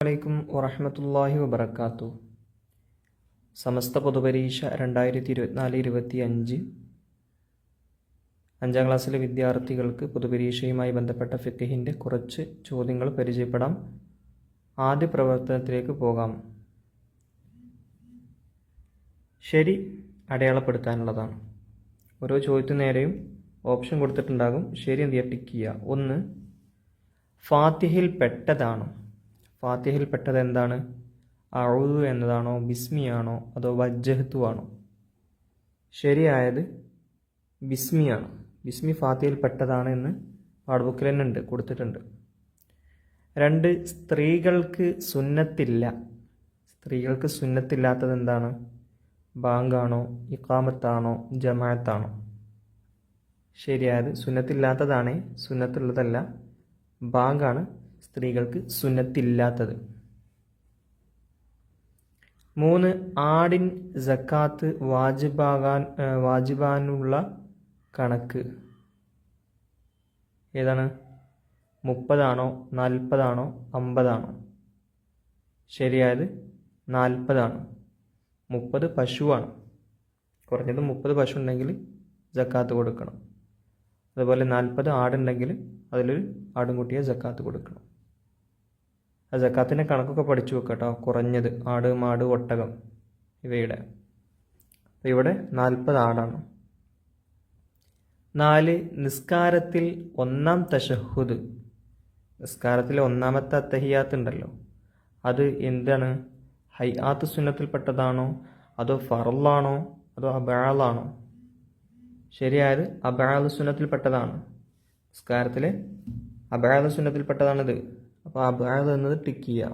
അലൈക്കും വറഹ്മത്തുള്ളാഹി വബറകാതുഹു. സമസ്ത പൊതുപരീക്ഷ 2024-25 അഞ്ചാം ക്ലാസ്സിലെ വിദ്യാർത്ഥികൾക്ക് പൊതുപരീക്ഷയുമായി ബന്ധപ്പെട്ട ഫിഖ്ഹിൻ്റെ കുറച്ച് ചോദ്യങ്ങൾ പരിചയപ്പെടാം. ആദ്യ പ്രവർത്തനത്തിലേക്ക് പോകാം. ശരി അടയാളപ്പെടുത്താനുള്ളതാണ്. ഓരോ ചോദ്യത്തിനു നേരെയും ഓപ്ഷൻ കൊടുത്തിട്ടുണ്ടാകും. ശരി എന്ത് ചെയ്യുക? ടിക്ക് ചെയ്യുക. 1. ഫാത്തിഹയിൽ പെട്ടതാണോ? ഫാത്തിഹയിൽ പെട്ടത് എന്താണ്? അഊദു എന്നതാണോ, ബിസ്മിയാണോ, അതോ വജ്ജഹ്തു ആണോ? ശരിയായത് ബിസ്മിയാണ്. ബിസ്മി ഫാത്തിഹയിൽ പെട്ടതാണ് എന്ന് പാഠബുക്കിൽ തന്നെ ഉണ്ട്, കൊടുത്തിട്ടുണ്ട്. 2. സ്ത്രീകൾക്ക് സുന്നത്തില്ല. സ്ത്രീകൾക്ക് സുന്നത്തില്ലാത്തത് എന്താണ്? ബാങ്കാണോ, ഇഖാമത്താണോ, ജമാഅത്താണോ? ശരിയായത് സുന്നത്തില്ലാത്തതാണ്, സുന്നത്തുള്ളതല്ല. ബാങ്കാണ് സ്ത്രീകൾക്ക് സുന്നത്തില്ലാത്തത്. 3. ആടിൻ സക്കാത്ത് വാജിബാനുള്ള കണക്ക് ഏതാണ്? 30 ആണോ, 40 ആണോ, 50 ആണോ? ശരിയായത് 40 ആണ്. 30 പശുവാണ്. കുറഞ്ഞത് 30 പശു ഉണ്ടെങ്കിൽ സക്കാത്ത് കൊടുക്കണം. അതുപോലെ 40 ആടുണ്ടെങ്കിൽ അതിലൊരു ആടുംകുട്ടിയെ സക്കാത്ത് കൊടുക്കണം. ആ സക്കാത്തിൻ്റെ കണക്കൊക്കെ പഠിച്ചു വെക്കുക കേട്ടോ. കുറഞ്ഞത് ആട്, മാട്, ഒട്ടകം ഇവയുടെ. അപ്പോൾ ഇവിടെ 40 ആടാണ്. 4. നിസ്കാരത്തിൽ ഒന്നാം തശഹുദ്, നിസ്കാരത്തിലെ ഒന്നാമത്തെ അത്തഹിയാത്ത് ഉണ്ടല്ലോ, അത് എന്താണ്? ഹൈആത്ത് സുന്നത്തിൽപ്പെട്ടതാണോ, അതോ ഫർളാണോ, അതോ അബാലാണോ? ശരിയായത് അബാൽ സുന്നത്തിൽപ്പെട്ടതാണ്. നിസ്കാരത്തിലെ അബാൽ സുന്നത്തിൽപ്പെട്ടതാണിത്. അപ്പോൾ അബാൽ എന്നത് ടിക്ക് ചെയ്യുക.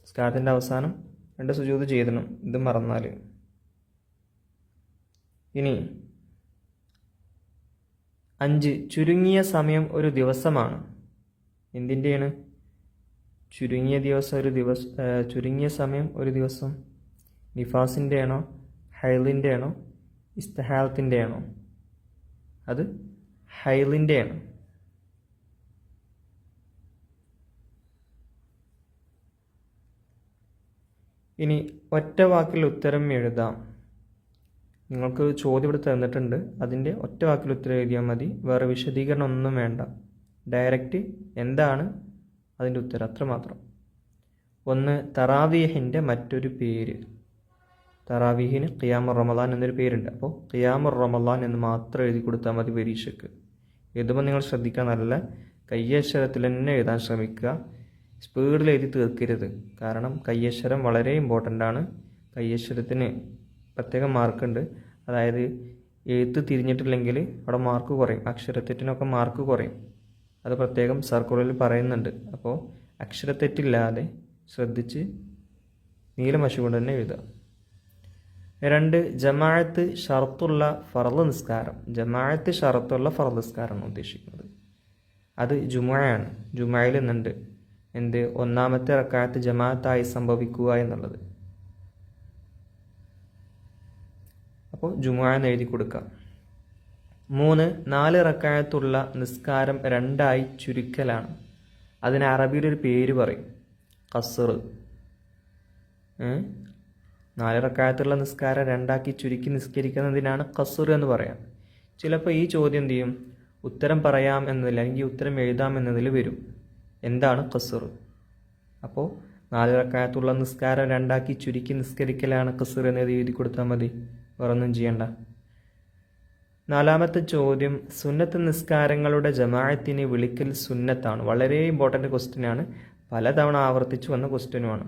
നിസ്കാരത്തിൻ്റെ അവസാനം 2 സുജൂദ് ചെയ്തിടണം, ഇത് മറന്നാൽ. ഇനി 5. ചുരുങ്ങിയ സമയം ഒരു ദിവസമാണ്. എന്തിൻ്റെയാണ് ചുരുങ്ങിയ സമയം ഒരു ദിവസം? നിഫാസിൻ്റെ ആണോ, ഹൈലിൻ്റെ ആണോ, ഇസ്തിഹാലത്തിൻ്റെ ആണോ? അത് ഹൈലിൻ്റെ ആണ്. ഇനി ഒറ്റ വാക്കിൽ ഉത്തരം എഴുതാം. നിങ്ങൾക്ക് ചോദ്യം ഇവിടെ തന്നിട്ടുണ്ട്, അതിൻ്റെ ഒറ്റ വാക്കിൽ ഉത്തരം എഴുതിയാൽ മതി. വേറെ വിശദീകരണം ഒന്നും വേണ്ട. ഡയറക്റ്റ് എന്താണ് അതിൻ്റെ ഉത്തരം, അത്രമാത്രം. 1. തറാവീഹിൻ്റെ മറ്റൊരു പേര്. തറാവീഹിന് ഖിയാമുർ റമദാൻ എന്നൊരു പേരുണ്ട്. അപ്പോൾ ഖിയാമുർ റമദാൻ എന്ന് മാത്രം എഴുതി കൊടുത്താൽ മതി പരീക്ഷയ്ക്ക്. എഴുതുമ്പോൾ നിങ്ങൾ ശ്രദ്ധിക്കുക, നല്ല കയ്യക്ഷരത്തിൽ തന്നെ എഴുതാൻ ശ്രമിക്കുക. സ്പീഡിൽ എഴുതി തീർക്കരുത്. കാരണം കയ്യക്ഷരം വളരെ ഇമ്പോർട്ടൻ്റ് ആണ്. കയ്യക്ഷരത്തിന് പ്രത്യേകം മാർക്കുണ്ട്. അതായത് എഴുത്ത് തിരിഞ്ഞിട്ടില്ലെങ്കിൽ അവിടെ മാർക്ക് കുറയും, അക്ഷരത്തെറ്റിനൊക്കെ മാർക്ക് കുറയും. അത് പ്രത്യേകം സർക്കുലറിൽ പറയുന്നുണ്ട്. അപ്പോൾ അക്ഷരത്തെറ്റില്ലാതെ ശ്രദ്ധിച്ച് നീലമഷി കൊണ്ട് തന്നെ എഴുതുക. 2. ജമാഅത്ത് ഷർത്തുള്ള ഫർള് നിസ്കാരം. ജമാഅത്ത് ഷർത്തുള്ള ഫർള് നിസ്കാരമാണ് ഉദ്ദേശിക്കുന്നത്. അത് ജുമുഅയാണ്. ജുമുഅയിൽ നിന്നുണ്ട് എന്ത്? ഒന്നാമത്തെ റക്അത്ത് ജമാഅത്തായി സംഭവിക്കുക എന്നുള്ളത്. അപ്പോൾ ജുമുഅ എന്ന് എഴുതി കൊടുക്കാം. 3. 4 റക്അത്തുള്ള നിസ്കാരം 2ആയി ചുരുക്കലാണ്. അതിന് അറബിയിലൊരു പേര് പറയും, ഖസ്ർ. 4 റക്അത്തുള്ള നിസ്കാരം 2ആക്കി ചുരുക്കി നിസ്കരിക്കുന്നതിനാണ് ഖസ്ർ എന്ന് പറയാം. ചിലപ്പോൾ ഈ ചോദ്യം എന്ത് ചെയ്യും? ഉത്തരം പറയാം എന്നതിൽ, അല്ലെങ്കിൽ ഉത്തരം എഴുതാം എന്നതിൽ വരും. എന്താണ് ഖസ്ർ? അപ്പോൾ 4 റക്അത്തുള്ള നിസ്കാരം 2ആക്കി ചുരുക്കി നിസ്കരിക്കലാണ് ഖസ്ർ എന്ന് എഴുതി കൊടുത്താൽ മതി. വേറൊന്നും ചെയ്യണ്ട. 4ാമത്തെ ചോദ്യം, സുന്നത്ത് നിസ്കാരങ്ങളുടെ ജമാഅത്തിന് വിളിക്കൽ സുന്നത്താണ്. വളരെ ഇമ്പോർട്ടൻ്റ് ക്വസ്റ്റ്യനാണ്, പലതവണ ആവർത്തിച്ചു വന്ന ക്വസ്റ്റ്യനുമാണ്.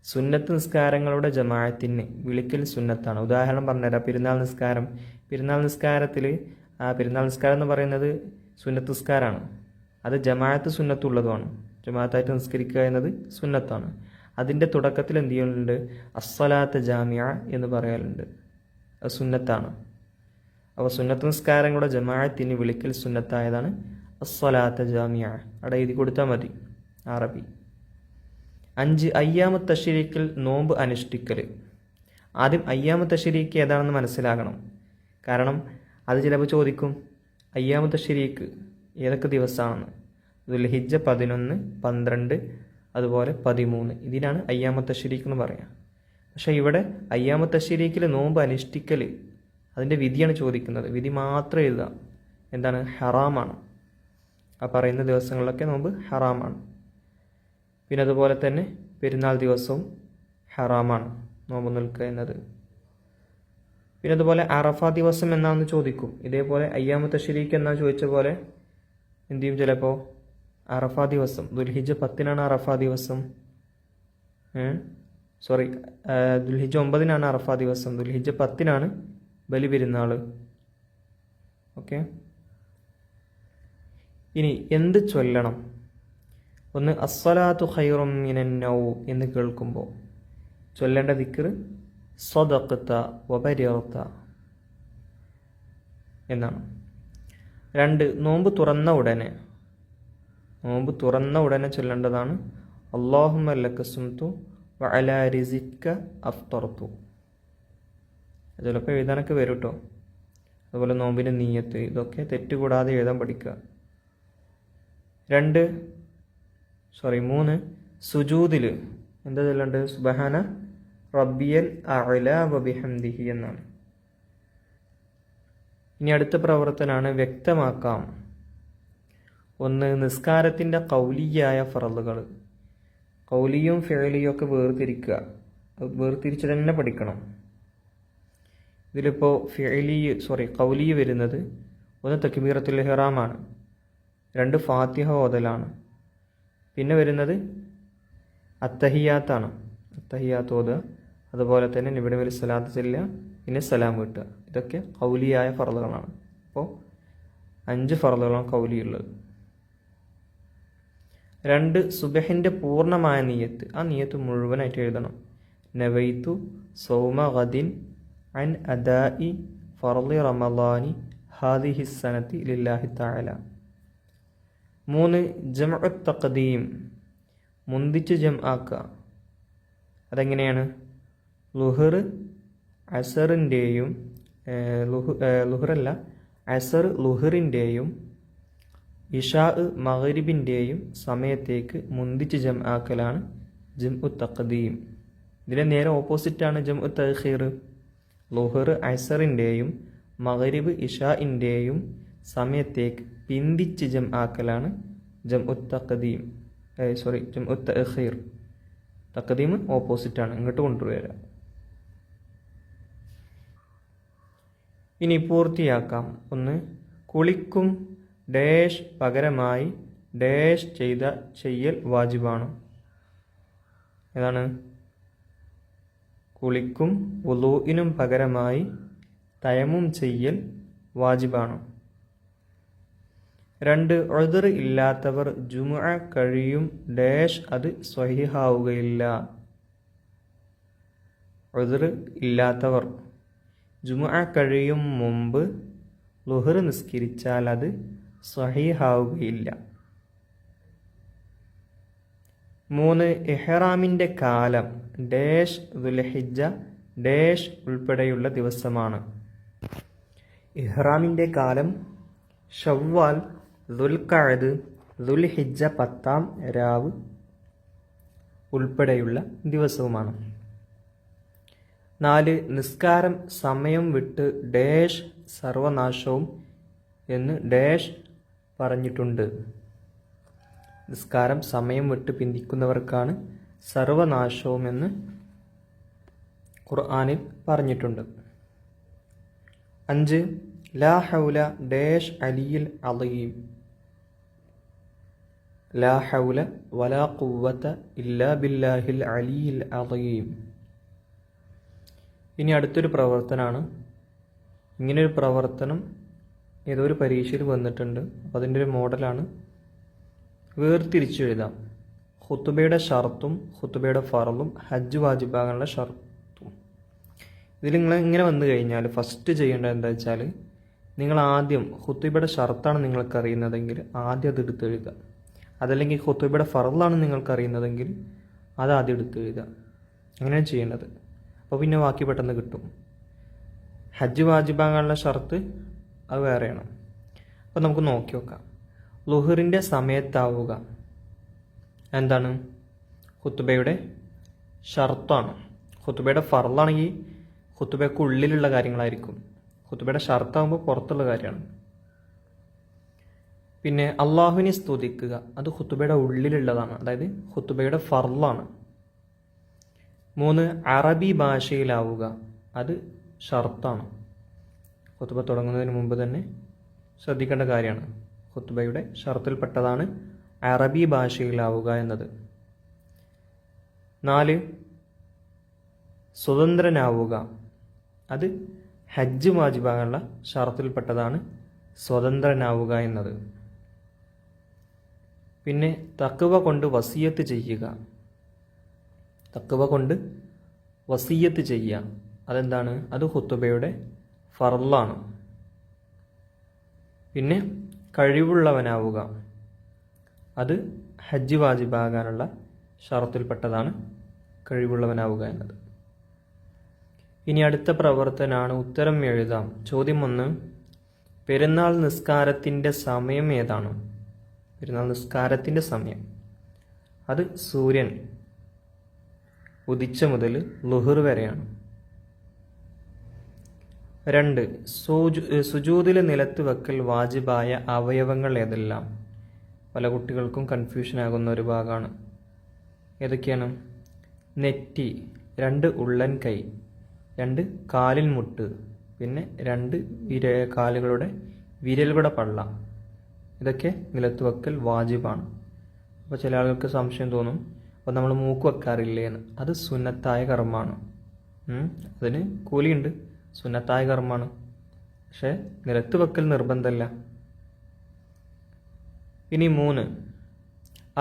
സുന്നത്ത് നിസ്കാരങ്ങളുടെ ജമാഅത്തിന് വിളിക്കൽ സുന്നത്താണ്. ഉദാഹരണം പറഞ്ഞുതരാം. പെരുന്നാൾ നിസ്കാരം. പെരുന്നാൾ നിസ്കാരത്തിൽ പെരുന്നാൾ നിസ്കാരം എന്ന് പറയുന്നത് സുന്നത്ത് നിസ്കാരമാണ്. അത് ജമാഅത്ത് സുന്നത്തുള്ളതുമാണ്. ജമാഅത്തായിട്ട് നിസ്കരിക്കുക എന്നത് സുന്നത്താണ്. അതിൻ്റെ തുടക്കത്തിൽ എന്ത് ചെയ്യുന്നുണ്ട്? അസ്സലാത്ത് ജാമിഅ എന്ന് പറയാറുണ്ട്. അത് സുന്നത്താണ്. അപ്പോൾ സുന്നത്ത് നിസ്കാരങ്ങളുടെ ജമാഅത്തിന് വിളിക്കൽ സുന്നത്തായതാണ് അസ്സലാത്ത് ജാമിഅ. അവിടെ എഴുതി കൊടുത്താൽ മതി, അറബി. 5. അയ്യാമു തശ്രീക്കിൽ നോമ്പ് അനുഷ്ഠിക്കൽ. ആദ്യം അയ്യാമു തശ്രീക്ക് ഏതാണെന്ന് മനസ്സിലാകണം. കാരണം അത് ചിലപ്പോൾ ചോദിക്കും, അയ്യാമു തശ്രീക്ക് ഏതൊക്കെ ദിവസമാണെന്ന്. ദുൽഹിജ്ജ 11, 12, അതുപോലെ 13. ഇതിനാണ് അയ്യാമു തശ്രീഖ് എന്ന് പറയുക. പക്ഷേ ഇവിടെ അയ്യാമു തശ്രീഖിൽ നോമ്പ് അനുഷ്ഠിക്കൽ അതിൻ്റെ വിധിയാണ് ചോദിക്കുന്നത്. വിധി മാത്രം എഴുതുക. എന്താണ്? ഹറാമാണ്. ആ പറയുന്ന ദിവസങ്ങളിലൊക്കെ നോമ്പ് ഹറാമാണ്. പിന്നെ അതുപോലെ തന്നെ പെരുന്നാൾ ദിവസവും ഹറാമാണ് നോമ്പ് നിൽക്കുക എന്നത്. പിന്നെ അതുപോലെ അറഫ ദിവസം എന്നാന്ന് ചോദിക്കും. ഇതേപോലെ അയ്യാമു തശ്രീഖ് എന്നാ ചോദിച്ച പോലെ എന്ത് ചെയ്യും? ചിലപ്പോൾ അറഫ ദിവസം, ദുൽഹിജ്ജ 10 അറഫ ദിവസം, ദുൽഹിജ്ജ 9 അറഫ ദിവസം, ദുൽഹിജ്ജ 10 ബലി പെരുന്നാൾ. ഓക്കെ. ഇനി എന്ത് ചൊല്ലണം? ഒന്ന്, അസ്സലാത്തു ഖൈറും മിനൻ നൗം എന്ന് കേൾക്കുമ്പോൾ ചൊല്ലേണ്ട ദിക്ർ സ്വദഖ്ത വബരിർത എന്നാണ്. 2, നോമ്പ് തുറന്ന ഉടനെ ചൊല്ലേണ്ടതാണ് അല്ലാഹുമ്മ ലക സുംതു വഅലാ റിസിക്ക അഫ്തർതു. ചിലപ്പോൾ എഴുതാനൊക്കെ വരും കേട്ടോ. അതുപോലെ നോമ്പിൻ്റെ നിയ്യത്ത്, ഇതൊക്കെ തെറ്റുകൂടാതെ എഴുതാൻ പഠിക്കുക. 3, സുജൂദിൽ എന്താ ചൊല്ലേണ്ടത്? സുബ്ഹാന റബ്ബിയൽ അഅ്ലാ വബിഹംദിഹി എന്നാണ്. ഇനി അടുത്ത പ്രവർത്തനമാണ് വ്യക്തമാക്കാം. 1, നിസ്കാരത്തിൻ്റെ കൗലിയായ ഫറളുകൾ. കൗലിയും ഫിഅലിയും ഒക്കെ വേർതിരിച്ച് തന്നെ പഠിക്കണം. ഇതിലിപ്പോൾ കൗലി വരുന്നത് 1 തക്ബീറത്തുൽ ഇഹ്റാമാണ്, 2 ഫാത്തിഹ ഓതലാണ്, പിന്നെ വരുന്നത് അത്തഹിയാത്താണ്, അത്തഹിയാത്ത് ഓതുക, അതുപോലെ തന്നെ നബിയുടെ മേൽ സ്വലാത്ത് ചൊല്ലുക, പിന്നെ സലാം വീട്ടുക. ഇതൊക്കെ കൗലിയായ ഫറളുകളാണ്. അപ്പോൾ 5 ഫറളുകളാണ് കൗലിയുള്ളത്. 2, സുബഹിൻ്റെ പൂർണ്ണമായ നിയ്യത്ത്. ആ നിയ്യത്ത് മുഴുവനായിട്ട് എഴുതണം. നവൈതു സൗമ ഗദിൻ അൻ അദാഇ ഫർളി റമളാനി ഹാദിഹി സനതി ലില്ലാഹി തആല. 3, ജംഉ തഖദീം, മുന്തിച്ച് ജംആക്കുക. അതെങ്ങനെയാണ്? ലുഹർ അസറിൻ്റെയും അസർ ലുഹറിൻ്റെയും ഇഷാ മഗ്രിബിൻ്റെയും സമയത്തേക്ക് മുന്തിച്ച് ജംആക്കലാണ് ജംഉ തഖദീം. ഇതിൻ്റെ നേരെ ഓപ്പോസിറ്റാണ് ജംഉ തഅഖീർ. ലുഹർ അസറിൻ്റെയും മഗ്രിബ് ഇഷാഇൻ്റെയും സമയത്തേക്ക് പിന്തിച്ച് ജംആക്കലാണ് ജംഉ തഖദീം. ജംഉ തഅഖീർ. തഖദീം ഓപ്പോസിറ്റാണ്, ഇങ്ങോട്ട് കൊണ്ടുവരിക. ഇനി പൂർത്തിയാക്കാം. 1, കുളിക്കും ഡാഷ് പകരമായി ഡാഷ് ചെയ്യൽ വാജിബാണ്. ഏതാണ്? കുളിക്കും വുളൂഇനും പകരമായി തയമ്മും ചെയ്യൽ വാജിബാണ്. 2, ഉദ്ർ ഇല്ലാത്തവർ ജുമുഅ കഴിയും ഡാഷ് അത് സ്വഹീഹാവുകയില്ല. ഉദ്ർ ഇല്ലാത്തവർ ജുമുഅ കഴിയും മുമ്പ് ളുഹർ നിസ്കരിച്ചാൽ അത് സ്വഹീഹാവുകയില്ല. 3, ഇഹ്റാമിൻ്റെ കാലം ഡാഷ് ദുൽഹിജ്ജ ഡാഷ് ഉൾപ്പെടെയുള്ള ദിവസമാണ്. ഇഹ്റാമിൻ്റെ കാലം ഷവ്വാൽ, ദുൽഖഅദ്, ദുൽഹിജ്ജ 10-ാം രാവ് ഉൾപ്പെടെയുള്ള ദിവസവുമാണ്. 4, നിസ്കാരം സമയം വിട്ട് ഡാഷ് സർവനാശവും എന്ന് ഡാഷ് പറഞ്ഞിട്ടുണ്ട്. നിസ്കാരം സമയം വിട്ട് പിന്തിക്കുന്നവർക്കാണ് സർവനാശവും എന്ന് ഖുർആനിൽ പറഞ്ഞിട്ടുണ്ട്. 5, ലാ ഹൗല ഡാഷ് അലിയിൽ അളീം. ലാ ഹൗല വലാ ഖുവ്വത ഇല്ലാ ബില്ലാഹിൽ അലിയിൽ അളീം. ഇനി അടുത്തൊരു പ്രവർത്തനമാണ്. ഇങ്ങനൊരു പ്രവർത്തനം ഏതോ ഒരു പരീക്ഷയിൽ വന്നിട്ടുണ്ട്. അപ്പോൾ അതിൻ്റെ ഒരു മോഡലാണ്. വേർതിരിച്ചു എഴുതാം. ഖുതുബയുടെ ഷർത്തും ഖുതുബയുടെ ഫറളും ഹജ്ജ് വാജിബാകാനുള്ള ഷർത്തും. ഇതിൽ നിങ്ങൾ ഇങ്ങനെ വന്നു കഴിഞ്ഞാൽ ഫസ്റ്റ് ചെയ്യേണ്ടത് എന്താ വെച്ചാൽ, നിങ്ങൾ ആദ്യം ഖുതുബയുടെ ഷർത്താണ് നിങ്ങൾക്ക് അറിയുന്നതെങ്കിൽ ആദ്യം അത് എടുത്ത് എഴുതുക. അതല്ലെങ്കിൽ ഖുതുബയുടെ ഫറളാണ് നിങ്ങൾക്ക് അറിയുന്നതെങ്കിൽ അത് ആദ്യം എടുത്ത് എഴുതുക. അങ്ങനെയാണ് ചെയ്യേണ്ടത്. അപ്പോൾ പിന്നെ ബാക്കി പെട്ടെന്ന് കിട്ടും. ഹജ്ജ് വാജിബാകാനുള്ള ഷർത്ത് അത് വേറെയാണ്. അപ്പോൾ നമുക്ക് നോക്കി നോക്കാം. ളുഹറിൻ്റെ സമയത്താവുക എന്താണ്? ഖുത്ബയുടെ ഷർത്താണ്. ഖുത്ബയുടെ ഫർളാണെങ്കിൽ ഖുത്ബയ്ക്ക് ഉള്ളിലുള്ള കാര്യങ്ങളായിരിക്കും. ഖുത്ബയുടെ ഷർത്താകുമ്പോൾ പുറത്തുള്ള കാര്യമാണ്. പിന്നെ അള്ളാഹുവിനെ സ്തുതിക്കുക, അത് ഖുത്ബയുടെ ഉള്ളിലുള്ളതാണ്, അതായത് ഖുത്ബയുടെ ഫർളാണ്. 3 അറബി ഭാഷയിലാവുക, അത് ഷർത്താണ്. ഖുത്ബ തുടങ്ങുന്നതിന് മുമ്പ് തന്നെ ശ്രദ്ധിക്കേണ്ട കാര്യമാണ്. ഖുത്ബയുടെ ഷർത്തിൽപ്പെട്ടതാണ് അറബി ഭാഷയിലാവുക എന്നത്. 4 സ്വതന്ത്രനാവുക, അത് ഹജ്ജ് വാജിബാകാനുള്ള ഷർത്തിൽപ്പെട്ടതാണ് സ്വതന്ത്രനാവുക എന്നത്. പിന്നെ തഖ്വ കൊണ്ട് വസിയത്ത് ചെയ്യുക, തഖ്വ കൊണ്ട് വസിയത്ത് ചെയ്യുക, അതെന്താണ്? അത് ഖുത്ബയുടെ ഫർളാണ്. പിന്നെ കഴിവുള്ളവനാവുക, അത് ഹജ്ജ് വാജിബാകാനുള്ള ഷറത്തിൽപ്പെട്ടതാണ് കഴിവുള്ളവനാവുക എന്നത്. ഇനി അടുത്ത പ്രവർത്തനമാണ് ഉത്തരം എഴുതാം. ചോദ്യം 1, പെരുന്നാൾ നിസ്കാരത്തിൻ്റെ സമയം ഏതാണ്? പെരുന്നാൾ നിസ്കാരത്തിൻ്റെ സമയം അത് സൂര്യൻ ഉദിച്ച മുതൽ ളുഹർ വരെയാണ്. 2 സുജൂദിൽ നിലത്ത് വെക്കൽ വാജിബായ അവയവങ്ങൾ ഏതെല്ലാം? പല കുട്ടികൾക്കും കൺഫ്യൂഷൻ ആകുന്ന ഒരു ഭാഗമാണ്. ഏതൊക്കെയാണ്? നെറ്റി, 2 ഉള്ളൻ കൈ, 2 കാലിൻ മുട്ട്, പിന്നെ 2 കാലുകളുടെ വിരലുകളുടെ പള്ള. ഇതൊക്കെ നിലത്ത് വെക്കൽ വാജിബാണ്. അപ്പോൾ ചില ആളുകൾക്ക് സംശയം തോന്നും, അപ്പോൾ നമ്മൾ മൂക്ക് വെക്കാറില്ലേ എന്ന്. അത് സുന്നത്തായ കർമ്മമാണ്. അതിന് കൂലിയുണ്ട്, സുന്നത്തായ കർമ്മമാണ്. പക്ഷേ നിലത്ത് വെക്കൽ നിർബന്ധമല്ല. ഇനി 3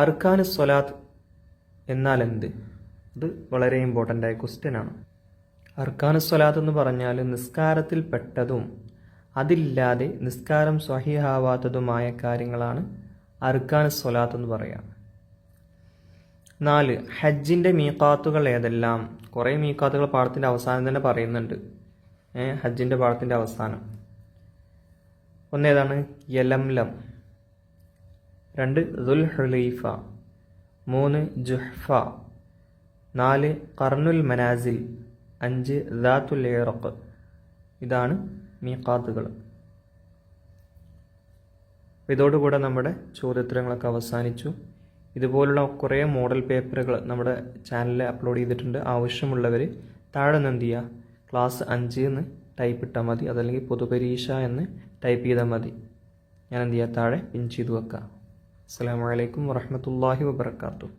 അർക്കാനു സ്വലാത്ത് എന്നാൽ എന്ത്? ഇത് വളരെ ഇമ്പോർട്ടൻ്റ് ആയ ക്വസ്റ്റ്യൻ ആണ്. അർക്കാനു സ്വലാത്ത് എന്ന് പറഞ്ഞാൽ നിസ്കാരത്തിൽ പെട്ടതും അതില്ലാതെ നിസ്കാരം സ്വഹീഹാവാത്തതുമായ കാര്യങ്ങളാണ് അർക്കാനു സ്വലാത്ത് എന്ന് പറയാം. 4 ഹജ്ജിൻ്റെ മീഖാത്തുകൾ ഏതെല്ലാം? കുറേ മീഖാത്തുകൾ പാഠത്തിൻ്റെ അവസാനം തന്നെ പറയുന്നുണ്ട്. ഹജ്ജിൻ്റെ പാഠത്തിൻ്റെ അവസാനം 1 ഏതാണ്? യലംലം, 2 ദുൽ ഹുലൈഫ, 3 ജുഹ്ഫ, 4 ഖർനുൽ മനാസിൽ, 5 ദാത്തുൽ ഇറഖ്. ഇതാണ് മീഖാത്തുകൾ. ഇതോടുകൂടെ നമ്മുടെ ചോദ്യോത്തരങ്ങളൊക്കെ അവസാനിച്ചു. ഇതുപോലുള്ള കുറേ മോഡൽ പേപ്പറുകൾ നമ്മുടെ ചാനലിൽ അപ്ലോഡ് ചെയ്തിട്ടുണ്ട്. ആവശ്യമുള്ളവർ താഴെ നിന്ന് എന്ത് ചെയ്യുക, ക്ലാസ് 5 എന്ന് ടൈപ്പ് ഇട്ടാൽ മതി, അതല്ലെങ്കിൽ പൊതുപരീക്ഷ എന്ന് ടൈപ്പ് ചെയ്താൽ മതി. ഞാൻ എന്ത് ചെയ്യുക, താഴെ പിൻ ചെയ്ത് വെക്കാം. അസ്സലാമു അലൈക്കും വറഹ്മത്തുള്ളാഹി വബറകാതുഹു.